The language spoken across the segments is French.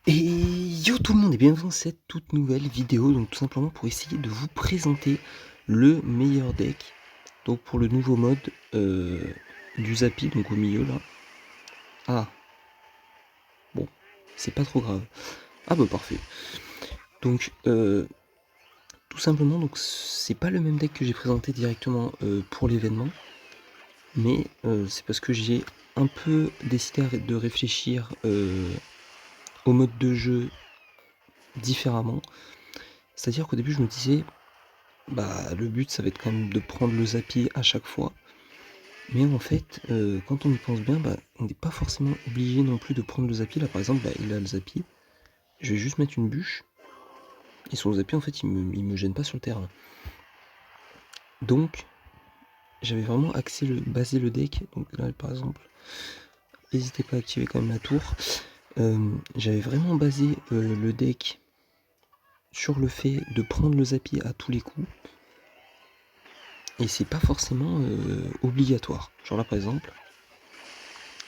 Et yo tout le monde et bienvenue dans cette toute nouvelle vidéo, donc tout simplement pour essayer de vous présenter le meilleur deck, donc pour le nouveau mode du Zappy, donc au milieu là. Ah, bon, c'est pas trop grave. Ah bah parfait. Donc tout simplement, donc c'est pas le même deck que j'ai présenté directement pour l'événement, mais c'est parce que j'ai un peu décidé de réfléchir au mode de jeu différemment. C'est-à-dire qu'au début je me disais, bah le but ça va être quand même de prendre le Zappy à chaque fois. Mais en fait, quand on y pense bien, bah, on n'est pas forcément obligé non plus de prendre le Zappy. Là par exemple, bah, il a le Zappy. Je vais juste mettre une bûche. Et son Zappy en fait il me gêne pas sur le terrain. Donc j'avais vraiment basé le deck. Donc là par exemple, n'hésitez pas à activer quand même la tour. J'avais vraiment basé le deck sur le fait de prendre le Zappy à tous les coups. Et c'est pas forcément obligatoire. Genre là par exemple,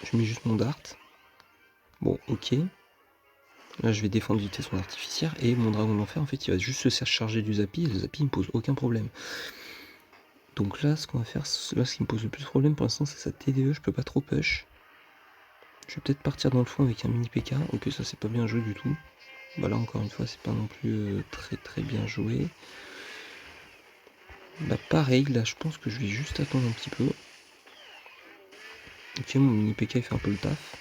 je mets juste mon dart. Bon, ok. Là, je vais défendre vite fait son artificière. Et mon dragon de l'enfer, en fait, il va juste se charger du Zappy. Et le Zappy, il me pose aucun problème. Donc là, ce qu'on va faire, là, ce qui me pose le plus de problème pour l'instant, c'est sa TDE. Je peux pas trop push. Je vais peut-être partir dans le fond avec un mini PK. Ok, ça, c'est pas bien joué du tout. Bah là, encore une fois, c'est pas non plus très très bien joué. Bah pareil, là, je pense que je vais juste attendre un petit peu. Ok, mon mini PK, il fait un peu le taf.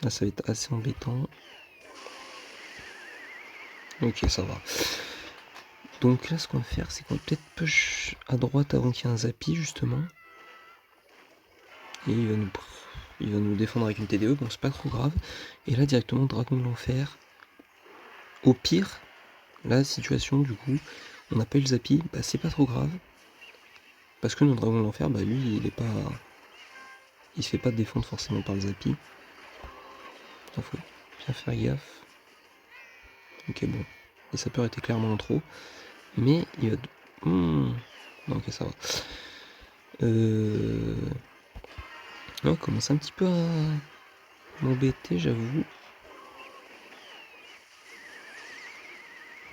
Là, ça va être assez embêtant. Ok, ça va. Donc là, ce qu'on va faire, c'est qu'on va peut-être push à droite avant qu'il y ait un Zappy, justement. Et il va nous défendre avec une TDE, bon c'est pas trop grave. Et là directement dragon de l'enfer. Au pire, la situation du coup, on n'a pas eu le Zappy, bah c'est pas trop grave. Parce que notre dragon de l'enfer, bah lui il est pas. Il se fait pas défendre forcément par le Zappy. Il faut bien faire gaffe. Ok bon. Les sapeurs étaient clairement en trop. Mais il va. Ok ça va. On commence un petit peu à m'embêter, j'avoue.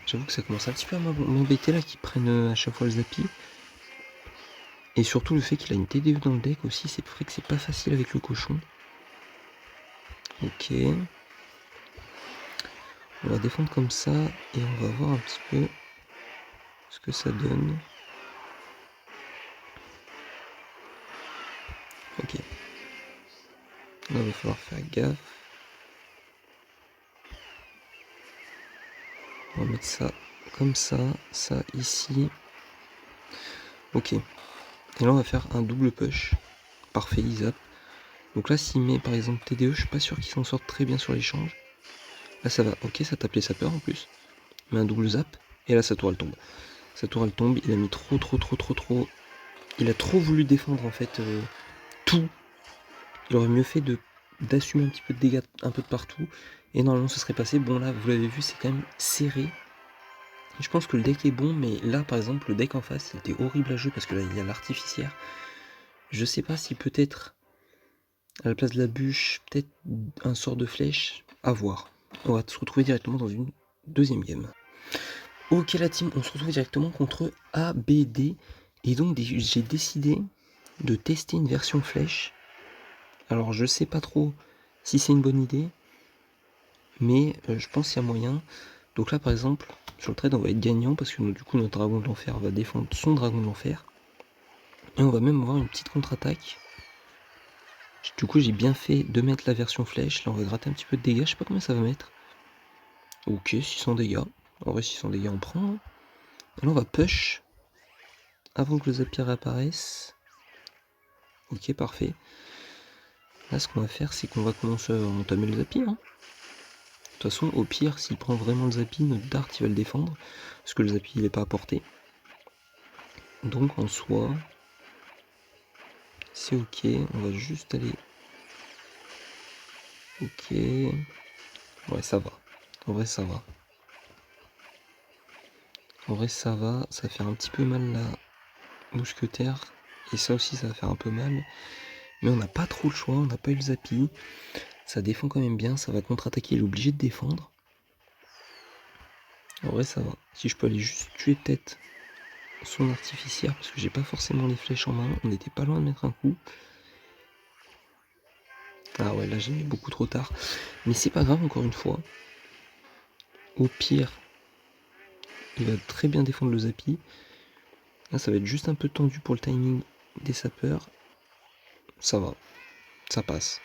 J'avoue que ça commence un petit peu à m'embêter là qu'ils prennent à chaque fois le Zappy. Et surtout le fait qu'il a une TDE dans le deck aussi, c'est vrai que c'est pas facile avec le cochon. Ok. On va défendre comme ça et on va voir un petit peu ce que ça donne. Ok. Là il va falloir faire gaffe. On va mettre ça comme ça ici. Ok. Et là on va faire un double push. Parfait, il zappe. Donc là s'il met par exemple TDE, je suis pas sûr qu'il s'en sorte très bien sur l'échange. Là ça va, ok, ça tape les sapeurs en plus. Il met un double zap, et là sa tour elle tombe. Sa tour elle tombe, il a mis trop. Il a trop voulu défendre en fait tout. Il aurait mieux fait d'assumer un petit peu de dégâts un peu de partout. Et normalement ce serait passé. Bon là vous l'avez vu, c'est quand même serré. Je pense que le deck est bon, mais là par exemple le deck en face il était horrible à jouer parce que là il y a l'artificière. Je sais pas si peut-être à la place de la bûche, peut-être un sort de flèche, à voir. On va se retrouver directement dans une deuxième game. Ok la team, on se retrouve directement contre ABD. Et donc j'ai décidé de tester une version flèche. Alors je sais pas trop si c'est une bonne idée, mais je pense qu'il y a moyen. Donc là par exemple, sur le trade on va être gagnant parce que du coup notre dragon de l'enfer va défendre son dragon de l'enfer. Et on va même avoir une petite contre-attaque. Du coup j'ai bien fait de mettre la version flèche. Là on va gratter un petit peu de dégâts, je sais pas combien ça va mettre. Ok, 600 dégâts. En vrai 600 dégâts on prend. Et là on va push avant que le Zapier apparaisse. Ok, parfait. Là ce qu'on va faire c'est qu'on va commencer à entamer le Zapier. De toute façon, au pire, s'il prend vraiment le Zappy, notre Dart il va le défendre. Parce que le Zappy il est pas à portée. Donc en soi, c'est ok. On va juste aller. Ok. Ouais, ça va. En vrai, ça va. En vrai, ça va. Ça va faire un petit peu mal la mousquetaire. Et ça aussi, ça va faire un peu mal. Mais on n'a pas trop le choix. On n'a pas eu le Zappy. Ça défend quand même bien, ça va contre-attaquer, il est obligé de défendre. En vrai ça va. Si je peux aller juste tuer peut-être son artificière, parce que j'ai pas forcément les flèches en main, on n'était pas loin de mettre un coup. Ah ouais, là j'ai mis beaucoup trop tard. Mais c'est pas grave, encore une fois. Au pire, il va très bien défendre le Zappy. Là ça va être juste un peu tendu pour le timing des sapeurs. Ça va, ça passe.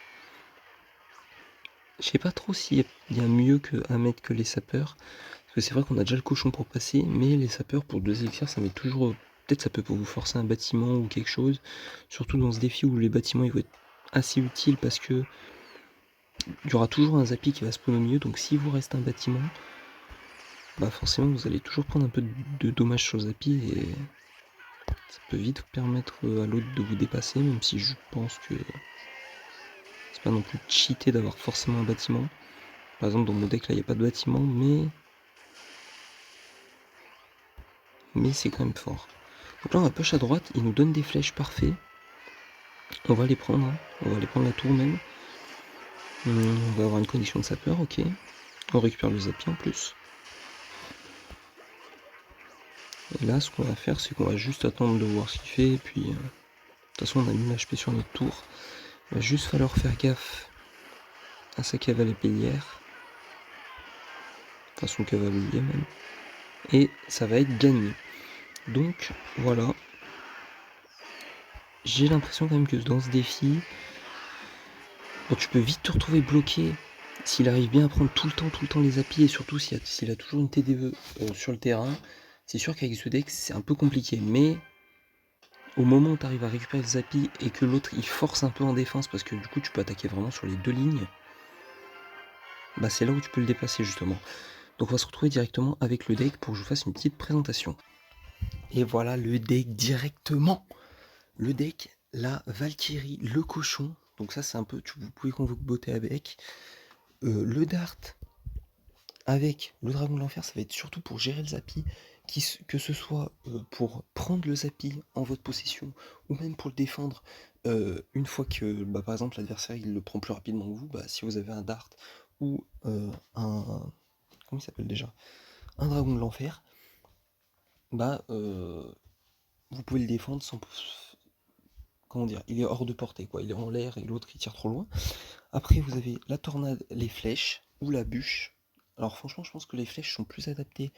Je sais pas trop s'il y a mieux à mettre que les sapeurs. Parce que c'est vrai qu'on a déjà le cochon pour passer, mais les sapeurs pour 2 élixirs ça met toujours. Peut-être ça peut vous forcer un bâtiment ou quelque chose. Surtout dans ce défi où les bâtiments ils vont être assez utiles parce que il y aura toujours un Zappy qui va spawn au milieu. Donc si vous reste un bâtiment, bah forcément vous allez toujours prendre un peu de dommages sur le Zappy et ça peut vite permettre à l'autre de vous dépasser, même si je pense que c'est pas non plus cheaté d'avoir forcément un bâtiment. Par exemple dans mon deck là il n'y a pas de bâtiment, mais c'est quand même fort. Donc là on va push à droite, il nous donne des flèches parfaites. On va les prendre, hein. On va les prendre la tour même. On va avoir une condition de sapeur, ok. On récupère le Zappy en plus. Et là ce qu'on va faire c'est qu'on va juste attendre de voir ce qu'il fait. Et puis de toute façon on a 1000 HP sur notre tour. Il va juste falloir faire gaffe à sa cavale épélière. Enfin son cavalier même. Et ça va être gagné. Donc voilà. J'ai l'impression quand même que dans ce défi, bon, tu peux vite te retrouver bloqué s'il arrive bien à prendre tout le temps les Zappy et surtout s'il a toujours une TDE sur le terrain. C'est sûr qu'avec ce deck c'est un peu compliqué, mais au moment où tu arrives à récupérer le Zappy et que l'autre il force un peu en défense parce que du coup tu peux attaquer vraiment sur les 2 lignes, bah c'est là où tu peux le déplacer justement. Donc on va se retrouver directement avec le deck pour que je vous fasse une petite présentation. Et voilà le deck directement. Le deck, la Valkyrie, le cochon, donc ça c'est un peu, vous pouvez convoquer avec. Le dart avec le dragon de l'enfer, ça va être surtout pour gérer le Zappy, que ce soit pour prendre le Zappy en votre possession, ou même pour le défendre une fois que, bah, par exemple, l'adversaire il le prend plus rapidement que vous, bah, si vous avez un dart ou un... comment il s'appelle déjà? Un dragon de l'enfer, bah vous pouvez le défendre sans... Comment dire? Il est hors de portée, quoi. Il est en l'air et l'autre il tire trop loin. Après, vous avez la tornade, les flèches ou la bûche. Alors franchement, je pense que les flèches sont plus adaptées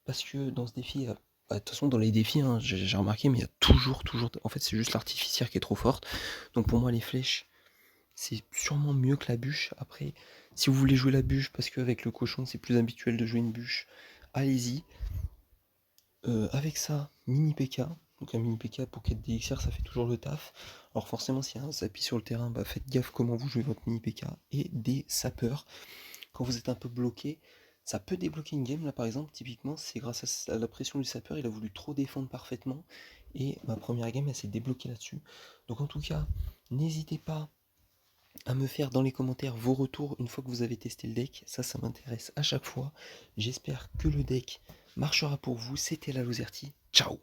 parce que dans ce défi, bah, de toute façon, dans les défis, hein, j'ai remarqué, mais il y a toujours... En fait, c'est juste l'artificière qui est trop forte. Donc pour moi, les flèches, c'est sûrement mieux que la bûche. Après, si vous voulez jouer la bûche parce qu'avec le cochon, c'est plus habituel de jouer une bûche, allez-y. Avec ça, mini PK. Donc un mini PK pour 4 DXR, ça fait toujours le taf. Alors forcément, s'il y a un Zappy sur le terrain, bah faites gaffe comment vous jouez votre mini PK. Et des sapeurs. Quand vous êtes un peu bloqué, ça peut débloquer une game. Là par exemple, typiquement, c'est grâce à la pression du sapeur, il a voulu trop défendre parfaitement. Et ma première game, elle s'est débloquée là-dessus. Donc en tout cas, n'hésitez pas à me faire dans les commentaires vos retours une fois que vous avez testé le deck. Ça m'intéresse à chaque fois. J'espère que le deck marchera pour vous. C'était la Lozerty. Ciao!